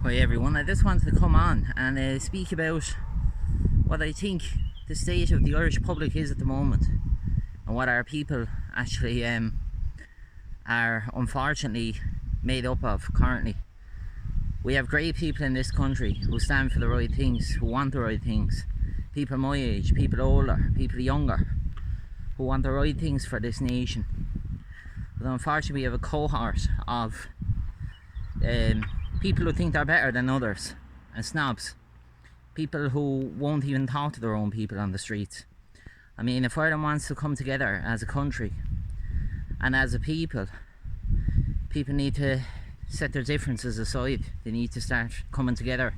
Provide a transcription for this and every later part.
Hi everyone, I just wanted to come on and speak about what I think the state of the Irish public is at the moment and what our people actually are unfortunately made up of currently. We have great people in this country who stand for the right things, who want the right things. People my age, people older, people younger, who want the right things for this nation. But unfortunately we have a cohort of people who think they're better than others, and snobs. People who won't even talk to their own people on the streets. I mean, if Ireland wants to come together as a country and as a people, people need to set their differences aside. They need to start coming together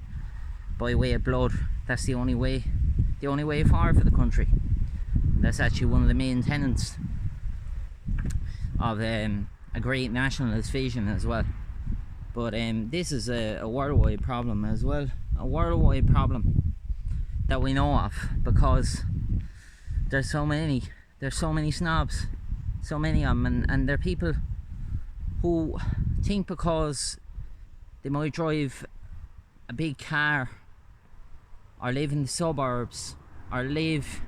by way of blood. That's the only way forward for the country. And that's actually one of the main tenets of a great nationalist vision as well. But this is a worldwide problem as well, a worldwide problem that we know of, because there's so many snobs, so many of them, and they're people who think because they might drive a big car or live in the suburbs or live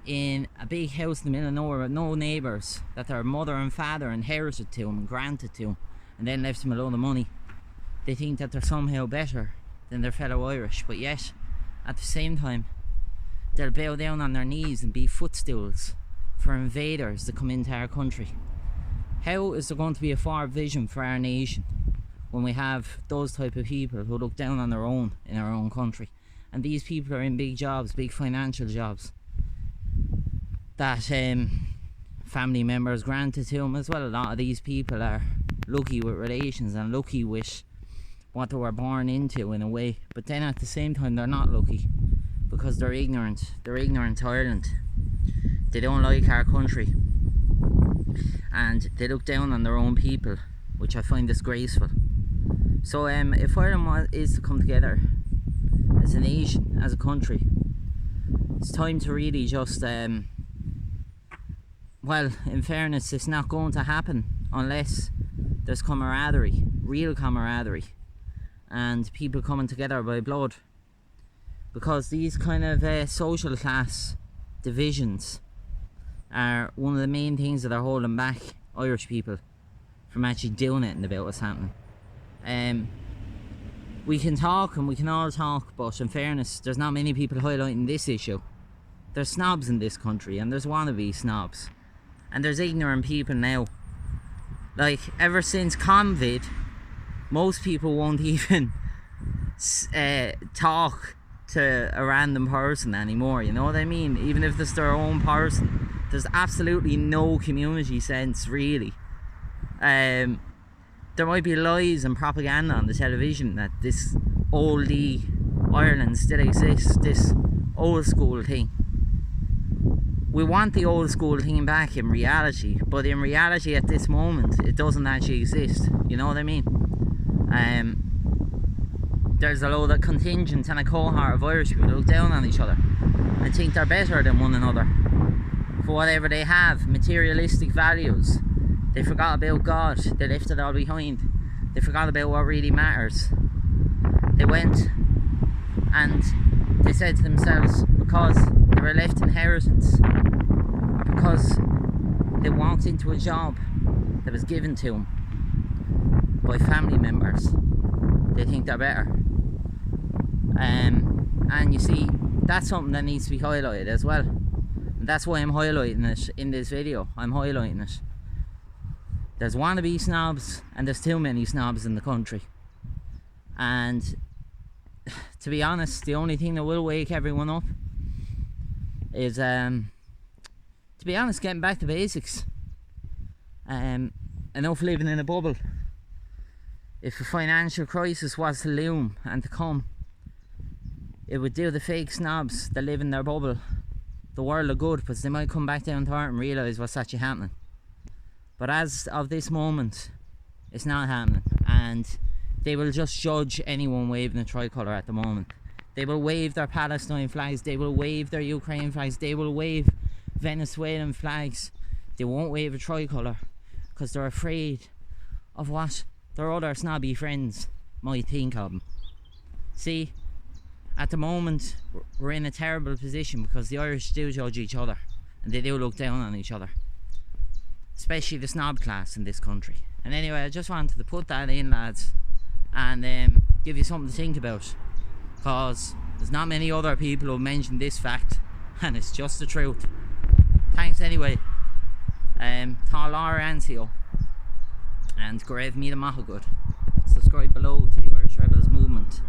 in a big house in the middle of nowhere with no neighbours, that their mother and father inherited to them and granted to them and then left them a load of money. They think that they're somehow better than their fellow Irish, but yet at the same time they'll bow down on their knees and be footstools for invaders that come into our country. How is there going to be a forward vision for our nation when we have those type of people who look down on their own in our own country? And these people are in big jobs, big financial jobs, that family members granted to them as well. A lot of these people are lucky with relations and lucky with what they were born into in a way, but then at the same time they're not lucky because they're ignorant to Ireland. They don't like our country and they look down on their own people, which I find disgraceful. So if Ireland is to come together as a nation, as a country, it's time to really just well, in fairness, it's not going to happen unless there's camaraderie, real camaraderie, and people coming together by blood. Because these kind of social class divisions are one of the main things that are holding back Irish people from actually doing it about what's happening. We can talk and we can all talk, but in fairness, there's not many people highlighting this issue. There's snobs in this country, and there's wannabe snobs, and there's ignorant people now. Like, ever since COVID, most people won't even talk to a random person anymore, you know what I mean? Even if it's their own person, there's absolutely no community sense, really. There might be lies and propaganda on the television that this oldie Ireland still exists, this old school thing. We want the old school thing back in reality, but in reality at this moment it doesn't actually exist, you know what I mean? There's a load of contingent and a cohort of Irish people who look down on each other and think they're better than one another for whatever they have, materialistic values. They forgot about God, they left it all behind, they forgot about what really matters. They went and they said to themselves, because they were left inheritance, or because they walked into a job that was given to them by family members, they think they're better. And you see, that's something that needs to be highlighted as well, and that's why I'm highlighting it in this video. I'm highlighting it. There's wannabe snobs and there's too many snobs in the country, and to be honest, the only thing that will wake everyone up is to be honest, getting back to basics. Enough living in a bubble. If a financial crisis was to loom and to come, it would do the fake snobs that live in their bubble the world of good, because they might come back down to earth and realise what's actually happening. But as of this moment, it's not happening, and they will just judge anyone waving a tricolour at the moment. They will wave their Palestine flags, they will wave their Ukraine flags, they will wave Venezuelan flags. They won't wave a tricolour because they're afraid of what their other snobby friends might think of them. See, at the moment we're in a terrible position because the Irish do judge each other and they do look down on each other, especially the snob class in this country. And anyway, I just wanted to put that in, lads, and give you something to think about, because there's not many other people who mention this fact, and it's just the truth. Thanks anyway. Tá Laura Ansio and Grave Mila Mahagud. Subscribe below to the Irish Rebels movement.